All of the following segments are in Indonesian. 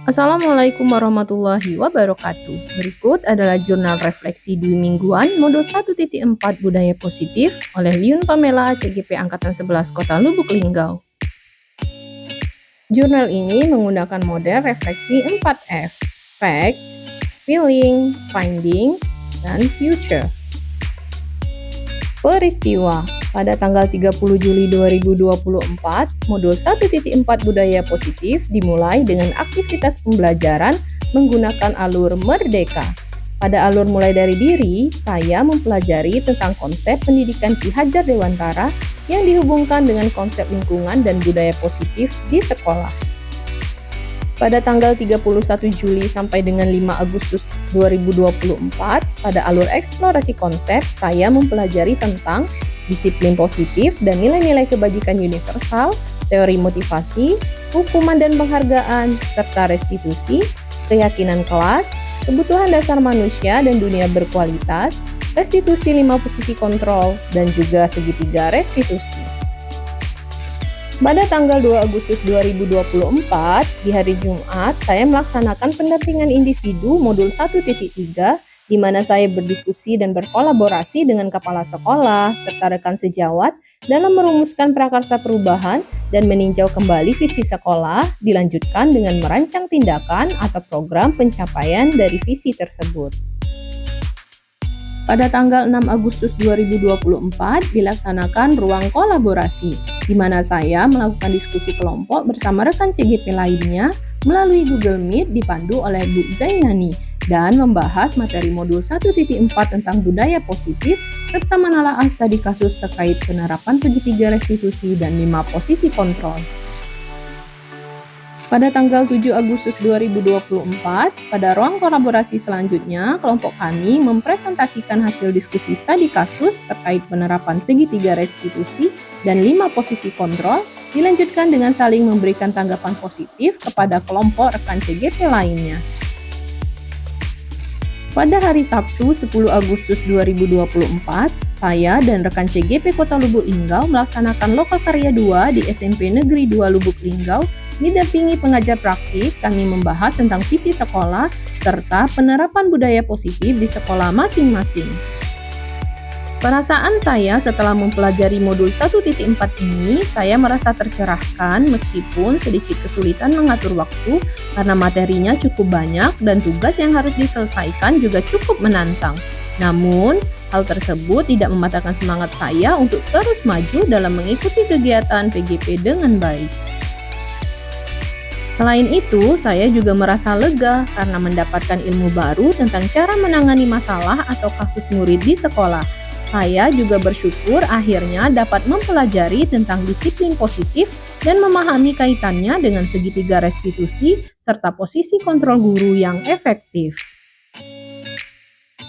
Assalamualaikum warahmatullahi wabarakatuh. Berikut adalah jurnal refleksi dwi mingguan modul 1.4 Budaya Positif oleh Liun Pamela CGP Angkatan 11 Kota Lubuk Linggau. Jurnal ini menggunakan model refleksi 4F, Fact, Feeling, Findings, dan Future. Peristiwa pada tanggal 30 Juli 2024, modul 1.4 Budaya Positif dimulai dengan aktivitas pembelajaran menggunakan alur Merdeka. Pada alur mulai dari diri, saya mempelajari tentang konsep pendidikan Ki Hajar Dewantara yang dihubungkan dengan konsep lingkungan dan budaya positif di sekolah. Pada tanggal 31 Juli sampai dengan 5 Agustus 2024, pada alur eksplorasi konsep, saya mempelajari tentang disiplin positif dan nilai-nilai kebajikan universal, teori motivasi, hukuman dan penghargaan, serta restitusi, keyakinan kelas, kebutuhan dasar manusia dan dunia berkualitas, restitusi 5 posisi kontrol, dan juga segitiga restitusi. Pada tanggal 2 Agustus 2024, di hari Jumat, saya melaksanakan pendampingan individu modul 1.3, di mana saya berdiskusi dan berkolaborasi dengan kepala sekolah serta rekan sejawat dalam merumuskan prakarsa perubahan dan meninjau kembali visi sekolah, dilanjutkan dengan merancang tindakan atau program pencapaian dari visi tersebut. Pada tanggal 6 Agustus 2024 dilaksanakan ruang kolaborasi, di mana saya melakukan diskusi kelompok bersama rekan CGP lainnya melalui Google Meet dipandu oleh Bu Zainani dan membahas materi modul 1.4 tentang budaya positif serta menelaah studi kasus terkait penerapan segitiga restitusi dan 5 posisi kontrol. Pada tanggal 7 Agustus 2024, pada ruang kolaborasi selanjutnya, kelompok kami mempresentasikan hasil diskusi studi kasus terkait penerapan segitiga restitusi dan 5 posisi kontrol, dilanjutkan dengan saling memberikan tanggapan positif kepada kelompok rekan CGP lainnya. Pada hari Sabtu 10 Agustus 2024, saya dan rekan CGP Kota Lubuk Linggau melaksanakan lokal karya 2 di SMP Negeri 2 Lubuk Linggau. Didampingi pengajar praktik, kami membahas tentang visi sekolah serta penerapan budaya positif di sekolah masing-masing. Perasaan saya setelah mempelajari modul 1.4 ini, saya merasa tercerahkan meskipun sedikit kesulitan mengatur waktu karena materinya cukup banyak dan tugas yang harus diselesaikan juga cukup menantang. Namun, hal tersebut tidak mematahkan semangat saya untuk terus maju dalam mengikuti kegiatan PGP dengan baik. Selain itu, saya juga merasa lega karena mendapatkan ilmu baru tentang cara menangani masalah atau kasus murid di sekolah. Saya juga bersyukur akhirnya dapat mempelajari tentang disiplin positif dan memahami kaitannya dengan segitiga restitusi serta posisi kontrol guru yang efektif.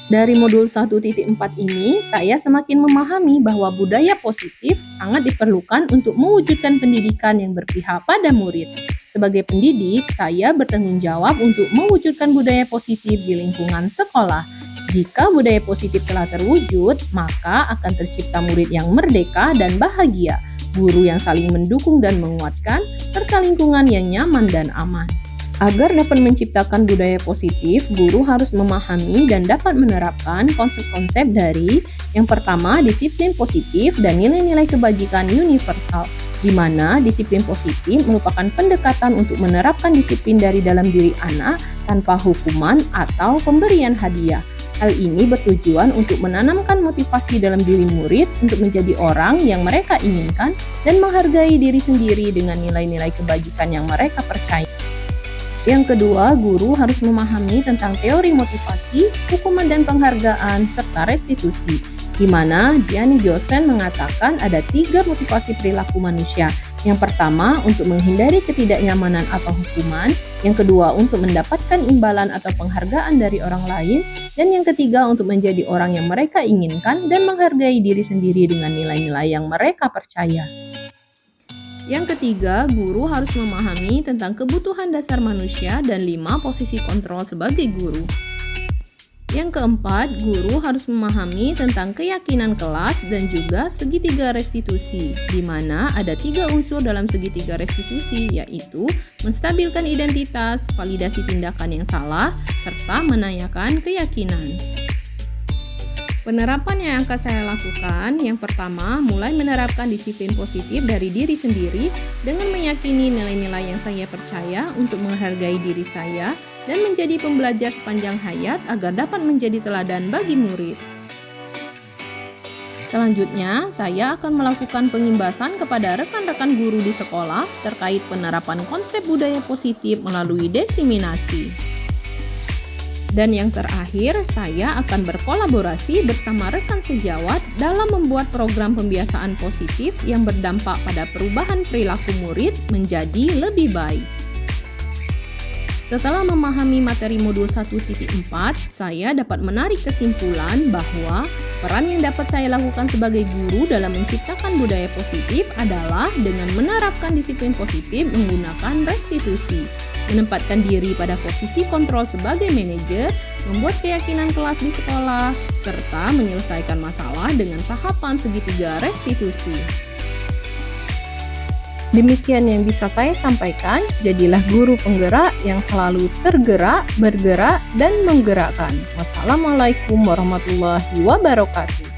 Dari modul 1.4 ini, saya semakin memahami bahwa budaya positif sangat diperlukan untuk mewujudkan pendidikan yang berpihak pada murid. Sebagai pendidik, saya bertanggung jawab untuk mewujudkan budaya positif di lingkungan sekolah. Jika budaya positif telah terwujud, maka akan tercipta murid yang merdeka dan bahagia, guru yang saling mendukung dan menguatkan, serta lingkungan yang nyaman dan aman. Agar dapat menciptakan budaya positif, guru harus memahami dan dapat menerapkan konsep-konsep dari yang pertama, disiplin positif dan nilai-nilai kebajikan universal, di mana disiplin positif merupakan pendekatan untuk menerapkan disiplin dari dalam diri anak tanpa hukuman atau pemberian hadiah. Hal ini bertujuan untuk menanamkan motivasi dalam diri murid untuk menjadi orang yang mereka inginkan dan menghargai diri sendiri dengan nilai-nilai kebajikan yang mereka percaya. Yang kedua, guru harus memahami tentang teori motivasi, hukuman dan penghargaan, serta restitusi, di mana Gianni Josen mengatakan ada 3 motivasi perilaku manusia. Yang pertama, untuk menghindari ketidaknyamanan atau hukuman. Yang kedua, untuk mendapatkan imbalan atau penghargaan dari orang lain. Dan yang ketiga, untuk menjadi orang yang mereka inginkan dan menghargai diri sendiri dengan nilai-nilai yang mereka percaya. Yang ketiga, guru harus memahami tentang kebutuhan dasar manusia dan 5 posisi kontrol sebagai guru. Yang keempat, guru harus memahami tentang keyakinan kelas dan juga segitiga restitusi, di mana ada 3 unsur dalam segitiga restitusi, yaitu menstabilkan identitas, validasi tindakan yang salah, serta menanyakan keyakinan. Penerapan yang akan saya lakukan, yang pertama, mulai menerapkan disiplin positif dari diri sendiri dengan meyakini nilai-nilai yang saya percaya untuk menghargai diri saya dan menjadi pembelajar sepanjang hayat agar dapat menjadi teladan bagi murid. Selanjutnya, saya akan melakukan pengimbasan kepada rekan-rekan guru di sekolah terkait penerapan konsep budaya positif melalui diseminasi. Dan yang terakhir, saya akan berkolaborasi bersama rekan sejawat dalam membuat program pembiasaan positif yang berdampak pada perubahan perilaku murid menjadi lebih baik. Setelah memahami materi modul 1.4, saya dapat menarik kesimpulan bahwa peran yang dapat saya lakukan sebagai guru dalam menciptakan budaya positif adalah dengan menerapkan disiplin positif menggunakan restitusi, menempatkan diri pada posisi kontrol sebagai manajer, membuat keyakinan kelas di sekolah, serta menyelesaikan masalah dengan tahapan segitiga restitusi. Demikian yang bisa saya sampaikan, jadilah guru penggerak yang selalu tergerak, bergerak, dan menggerakkan. Wassalamualaikum warahmatullahi wabarakatuh.